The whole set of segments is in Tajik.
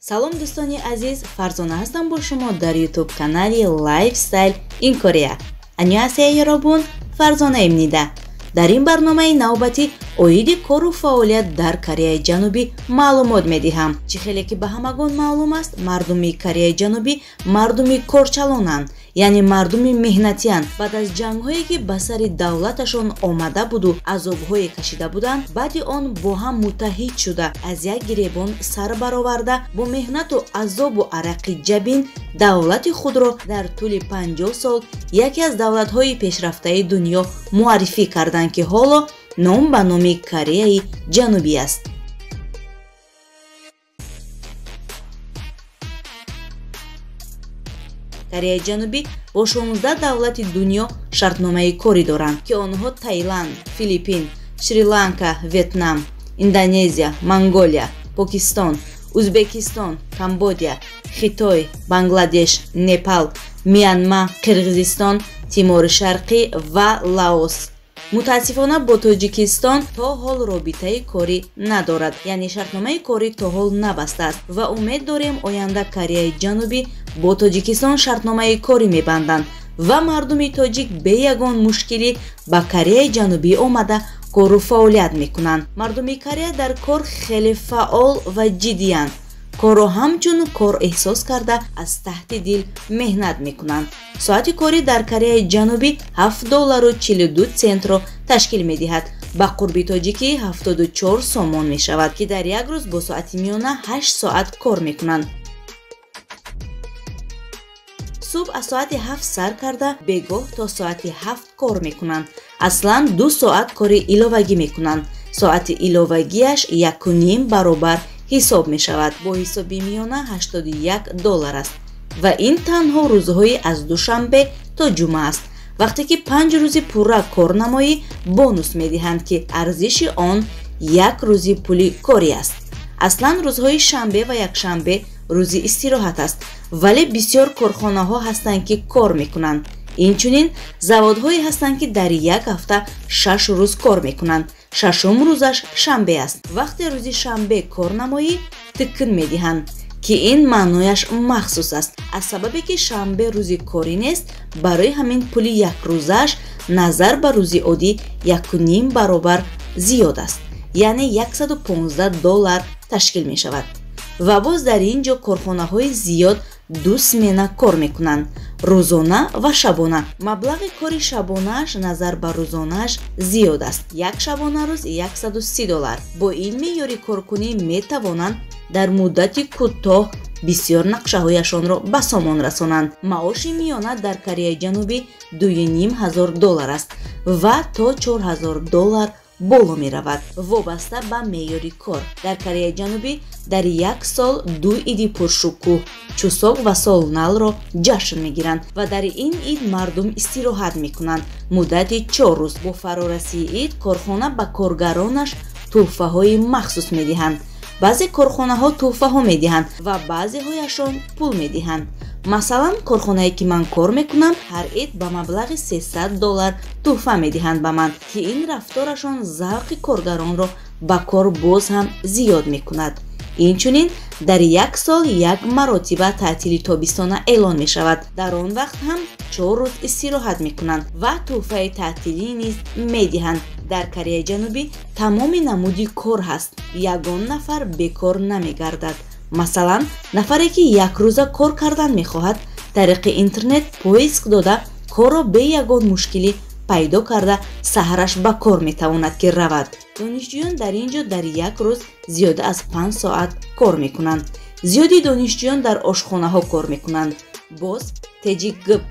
салом дӯстони азиз, Фарзона ҳастам бо шумо дар YouTube канали Lifestyle in Korea. Аньюасия ёробун, Фарзона имнида. дар ин барномаи навбатӣ оиди кору фаъолият дар Кореяи Ҷанубӣ маълумот медиҳам. Чӣ хеле ки ба ҳамагон маълум аст, мардуми Кореяи Ҷанубӣ мардуми корчалонанд, яъне мардуми меҳнатиянд. баъд аз ҷангҳое ки ба сари давлаташон омада буду азобҳое кашида буданд, баъди он бо ҳам муттаҳид шуда аз як гиребон сар бароварда бо меҳнату азобу арақи ҷабин давлати худро дар тӯли 50 сол яке аз давлатҳои пешрафтаи дунё муаррифӣ карданд ки ҳоло ном ба номи Кореяи Ҷанубӣ аст. Кореяи Ҷанубӣ бо 16 давлати дунё шартномаи корӣ доранд, ки онҳо Таиланд, Филиппин, Шри-Ланка, Ветнам, Индонезия, Монголия, Покистон, Узбекистон, Камбодия, Хитой, Бангладеш, Непал, Мианма, Қирғизистон, Тимори Шарқӣ ва Лаос. Мутаассифона бо Тоҷикистон то ҳол робитаи корӣ надорад, яъне шартномаи корӣ то ҳол набастааст ва умед дорем оянда Кореяи Ҷанубӣ бо Тоҷикистон шартномаи корӣ мебанданд ва мардуми тоҷик бе ягон мушкилӣ ба Кореяи Ҷанубӣ омада кору фаъолият мекунанд. Мардуми Корея дар кор хеле фаъол ва ҷиддиянд. корро ҳамчун кор эҳсос карда аз таҳти дил меҳнат мекунанд. соати корӣ дар Кореяи Ҷанубӣ $7.42 ташкил медиҳад. ба қурби тоҷикӣ 74 сомон мешавад, ки дар як рӯз бо соати миёна 8 соат кор мекунанд. субҳ аз соати 7 сар карда бегоҳ то соати 7 кор мекунанд. аслан 2 соат кори иловагӣ мекунанд. соати иловагиаш 1.5 баробар ҳисоб мешавад. бо ҳисоби миёна $81 аст ва ин танҳо рӯзҳои аз душанбе то ҷумъа аст. вақте ки 5 рӯзи пурра кор намоӣ бонус медиҳанд, ки арзиши он 1 рӯзи пули корӣ аст. аслан рӯзҳои шанбе ва якшанбе рӯзи истироҳат аст, вале бисёр корхонаҳо ҳастанд ки кор мекунанд. инчунин заводҳое ҳастанд ки дар як ҳафта 6 рӯз кор мекунанд. шашум рӯзаш шанбе аст. вақте рӯзи шанбе кор намоӣ тикн медиҳанд, ки ин маънояш махсус аст. аз сабабе ки шанбе рӯзи корӣ нест, барои ҳамин пули якрӯзааш назар ба рӯзи оддӣ 1.5 баробар зиёд аст, яъне $115 ташкил мешавад. ва боз дар ин ҷо корхонаҳои зиёд 2 смена кор мекунанд, рӯзона ва шабона. маблағи кори шабонааш назар ба рӯзонааш зиёд аст. як шабона рӯз $130. бо ин меъёри коркунӣ метавонанд дар муддати кӯтоҳ бисёр нақшаҳояшонро ба сомон расонанд. маоши миёна дар Кореяи Ҷанубӣ $2500 аст ва то $4000 боло меравад, вобаста ба меъёри кор. дар Кореяи Ҷанубӣ дар як сол 2 иди пуршукӯҳ, чусок ва солналро ҷашн мегиранд ва дар ин ид мардум истироҳат мекунанд муддати 4 рӯз. бо фарорасии ид корхона ба коргаронаш тӯҳфаҳои махсус медиҳанд. баъзе корхонаҳо тӯҳфаҳо медиҳанд ва баъзеҳояшон пул медиҳанд. масалан, корхонае ки ман кор мекунам ҳар ид ба маблағи $300 тӯҳфа медиҳанд ба ман, ки ин рафторашон завқи коргаронро ба кор боз ҳам зиёд мекунад. инчунин дар як сол як маротиба таътили тобистона эълон мешавад. дар он вақт ҳам 4 рӯз истироҳат мекунанд ва тӯҳфаи таътилӣ низ медиҳанд. дар Кореяи Ҷанубӣ тамоми намуди кор ҳаст. ягон нафар бекор намегардад. масалан, нафаре ки якрӯза кор кардан мехоҳад, тариқи интернет поиск дода корро бе ягон мушкилӣ пайдо карда саҳраш ба кор метавонад ки равад. донишҷӯён дар ин ҷо дар як рӯз зиёда аз 5 соат кор мекунанд. зиёди донишҷӯён дар ошхонаҳо кор мекунанд. боз теҷи гп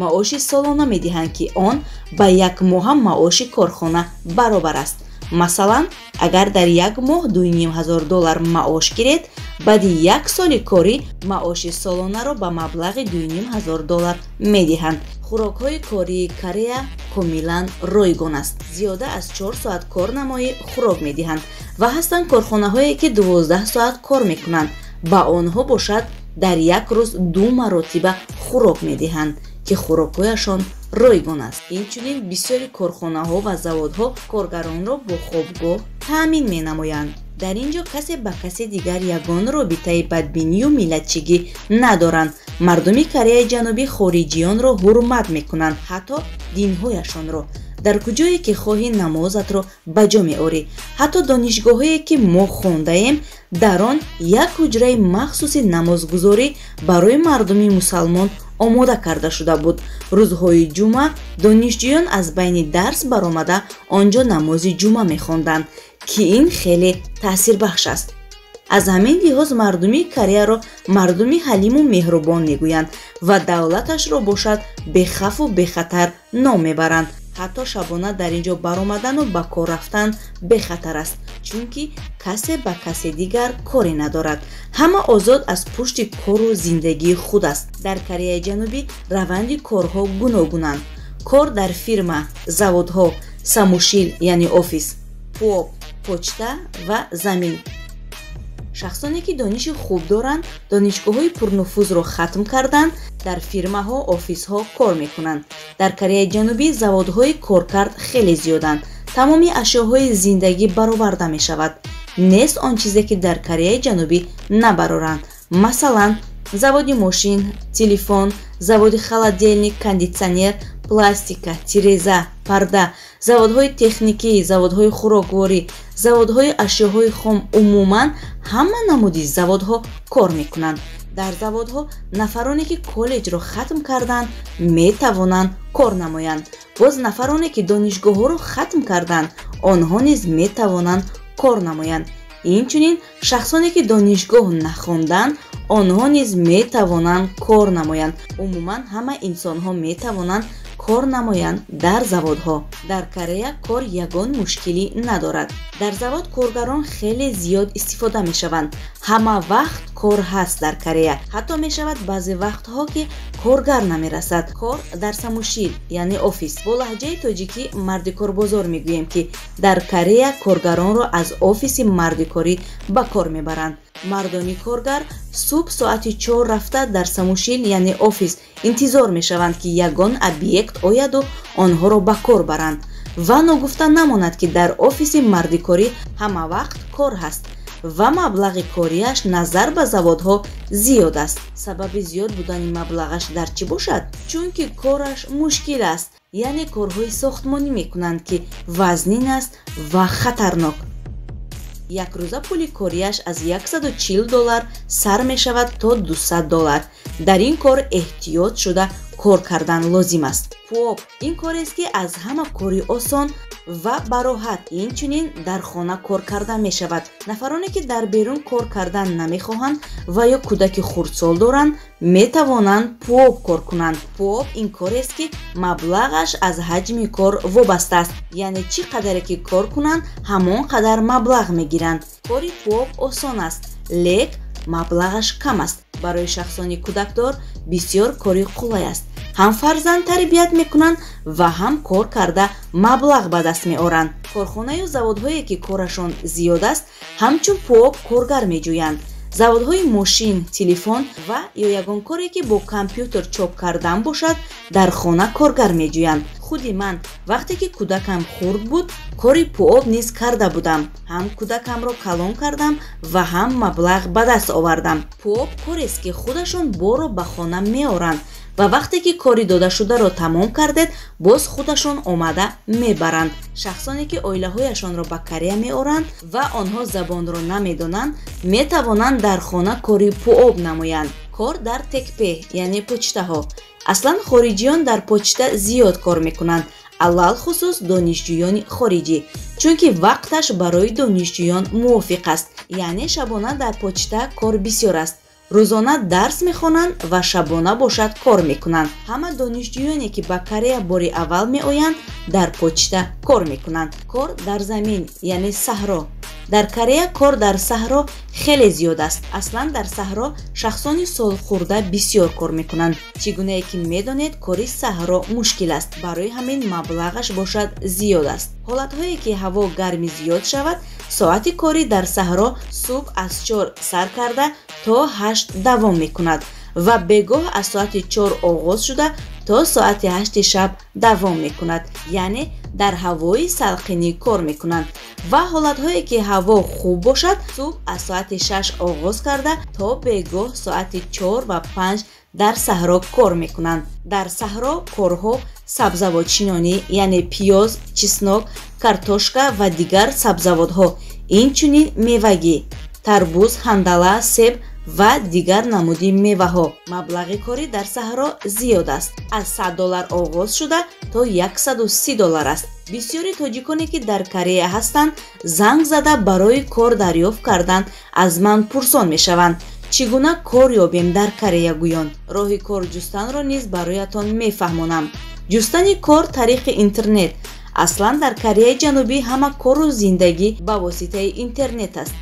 маоши солона медиҳанд, ки он ба як моҳа маоши корхона баробар аст. масалан, агар дар як моҳ $2500 маош гиред, баъди як соли корӣ маоши солонаро ба маблағи $2500 медиҳанд. хӯрокҳои кории Корея комилан ройгон аст. зиёда аз 4 соат кор намоӣ хӯрок медиҳанд ва ҳастанд корхонаҳое ки 12 соат кор мекунанд. ба онҳо бошад дар як рӯз 2 маротиба хӯрок медиҳанд, ки хӯрокҳояшон ройгон аст. инчунин бисёри корхонаҳо ва заводҳо коргаронро бо хобгоҳ таъмин менамоянд. дар ин ҷо касе ба каси дигар ягон робитаи бадбинию миллатчигӣ надоранд. мардуми Кореяи Ҷанубӣ хориҷиёнро ҳурмат мекунанд, ҳатто динҳояшонро. дар куҷое ки хоҳӣ намозатро ба ҷо меорӣ. ҳатто донишгоҳое ки мо хондаем, дар он як ҳуҷраи махсуси намозгузорӣ барои мардуми мусалмон омода карда шуда буд. рӯзҳои ҷумъа донишҷӯён аз байни дарс баромада он ҷо намози ҷумъа мехонданд, ки ин хеле таъсирбахш аст. аз ҳамин лиҳоз мардуми Кореяро мардуми ҳалиму меҳрубон мегӯянд ва давлаташро бошад бехавфу бехатар ном мебаранд. ҳатто шабона дар ин ҷо баромадану ба кор рафтан бехатар аст, чунки касе ба касе дигар коре надорад. ҳама озод аз пушти кору зиндагии худ аст. дар Кореяи Ҷанубӣ раванди корҳо гуногунанд. кор дар фирма, заводҳо, самушил яъне офис, пуоб, почта ва замин. шахсоне ки дониши хуб доранд, донишгоҳҳои пурнуфузро хатм карданд, дар фирмаҳо, офисҳо кор мекунанд. дар Кореяи Ҷанубӣ заводҳои коркард хеле зиёданд. тамоми ашёҳои зиндагӣ бароварда мешавад. нест он чизе ки дар Кореяи Ҷанубӣ набароранд. масалан, заводи мошин, телефон, заводи холодильник, кондитсионер, пластика, тиреза, парда, заводҳои техникӣ, заводҳои хӯрокворӣ, заводҳои ашёҳои хом, умуман ҳама намуди заводҳо кор мекунанд. дар заводҳо нафароне ки коллеҷро хатм карданд метавонанд кор намоянд. боз нафароне ки донишгоҳҳоро хатм карданд онҳо низ метавонанд кор намоянд. инчунин шахсоне ки донишгоҳ нахонданд онҳо низ метавонанд кор намоянд. умуман ҳама инсонҳо метавонанд кор намоянд дар заводҳо. дар Корея кор ягон мушкилӣ надорад. дар завод коргарон хеле зиёд истифода мешаванд. ҳама вақт кор ҳаст дар Корея. ҳатто мешавад баъзе вақтҳо ки коргар намерасад. кор дар самушил яъне офис. бо лаҳҷаи тоҷикӣ мардикорбозор мегӯем ки дар Корея коргаронро аз офиси мардикорӣ ба кор мебаранд. мардони коргар субҳ соати 4 рафта дар самушил яъне офис интизор мешаванд ки ягон объект ояду онҳоро ба кор баранд. ва ногуфта намонад ки дар офиси мардикорӣ ҳама вақт кор ҳаст ва маблағи корияш назар ба заводҳо зиёд аст. сабаби зиёд будани маблағаш дар чӣ бошад? чунки кораш мушкил аст, яъне корҳои сохтмонӣ мекунанд ки вазнин аст ва хатарнок. якрӯза пули корияш аз $140 сар мешавад то $200. дар ин кор эҳтиёт шуда кор кардан лозим аст. пуоб ин корест ки аз ҳама кори осон ва бароҳат инчунин дар хона кор кардан мешавад. нафароне ки дар берун кор кардан намехоҳанд ва ё кӯдаки хурдсол доранд метавонанд пуоб кор кунанд. пуоб ин корест ки маблағаш аз ҳаҷми кор вобаста аст, яъне чӣ қадаре ки кор кунанд ҳамон қадар маблағ мегиранд. кори пуоб осон аст, лек маблағаш кам аст. барои шахсони кӯдакдор бисёр кори қулай аст. ҳам фарзанд тарбият мекунанд ва ҳам кор карда маблағ ба даст меоранд. корхонаю заводҳое ки корашон зиёд аст ҳамчун пуоб коргар меҷӯянд. заводҳои мошин, телефон ва ё ягон коре ки бо компютер чоп кардан бошад дар хона коргар меҷӯянд. худи ман вақте ки кӯдакам хурд буд кори пуоб низ карда будам. ҳам кӯдакамро калон кардам ва ҳам маблағ ба даст овардам. пуоб корест ки худашон боро ба хона меоранд ва вақте ки кори додашударо тамом кардед боз худашон омада мебаранд. шахсоне ки оилаҳояшонро ба Корея меоранд ва онҳо забонро намедонанд метавонанд дар хона кори пуоб намоянд. кор дар текпе яъне почтаҳо. аслан хориҷиён дар почта зиёд кор мекунанд, алалхусус донишҷӯёни хориҷӣ, чунки вақташ барои донишҷӯён мувофиқ аст. яъне шабона дар почта кор бисёр аст. рӯзона дарс мехонанд ва шабона бошад кор мекунанд. ҳама донишҷӯёне ки ба Корея бори аввал меоянд дар почта кор мекунанд. кор дар замин яъне саҳро. дар Корея кор дар саҳро хеле зиёд аст. аслан дар саҳро шахсони солхӯрда бисёр кор мекунанд. чӣ гунае ки медонед кори саҳро мушкил аст, барои ҳамин маблағаш бошад зиёд аст. ҳолатҳое ки ҳаво гарми зиёд шавад соати кори дар саҳро субҳ аз 4 сар карда то 8 давом мекунад ва бегоҳ аз соати 4 оғоз шуда то соати 8 шаб давом мекунад, яъне дар ҳавои салқинӣ кор мекунанд ва ҳолатҳое ки ҳаво хуб бошад субҳ аз соати 6 оғоз карда то бегоҳ соати 4 ва 5 дар саҳро кор мекунанд. Дар саҳро корҳо сабзавотчинонӣ яъне пиёз, чеснок, картошка ва дигар сабзавотҳо, инчунин мевагӣ, тарбуз, ҳандала, себ ва дигар намуди меваҳо. Маблағи корӣ дар саҳро зиёд аст. Аз $100 оғоз шуда то $130 аст. бисёри тоҷиконе ки дар Корея ҳастанд занг зада барои кор дарёфт кардан аз ман пурсон мешаванд. Чӣ гуна кор ёбем дар Корея гӯён? Роҳи кор ҷустанро низ бароятон мефаҳмонам. ҷустани кор тариқи интернет. Аслан дар Кореяи Ҷанубӣ ҳама кору зиндагӣ ба воситаи интернет аст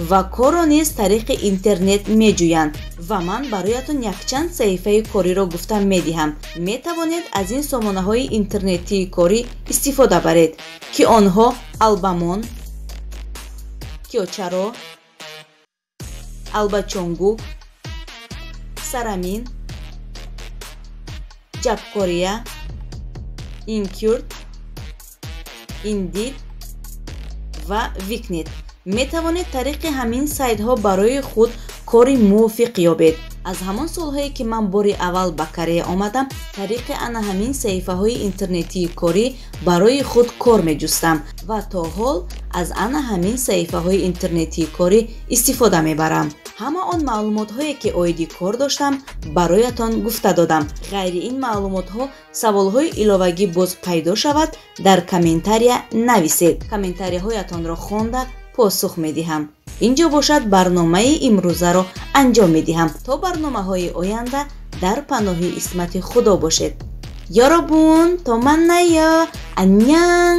ва корро низ тариқи интернет меҷӯянд ва ман бароятон якчанд саҳифаи кориро гуфта медиҳам. Метавонед аз ин сомонаҳои интернетии корӣ истифода баред ки онҳо Албамон, Киочаро, Албачонгук, Сарамин, Ҷабкория, Инкюрт, Индид ва Викнет. метавонед тариқи ҳамин сайтҳо барои худ кори мувофиқ ёбед. аз ҳамон солҳое ки ман бори аввал ба Корея омадам, тариқи ана ҳамин саҳифаҳои интернетии корӣ барои худ кор меҷустам ва то ҳол аз ана ҳамин саҳифаҳои интернетии корӣ истифода мебарам. ҳама он маълумотҳое ки оиди кор доштам бароятон гуфта додам. ғайри ин маълумотҳо саволҳои иловагӣ боз пайдо шавад, дар комментария нависед. комментариҳоятонро хонда посух медиҳам. инҷо бошад барномаи имрӯзаро анҷом медиҳам. то барномаҳои оянда дар паноҳи исмати худо бошед. ёробун то ман наё, аннян.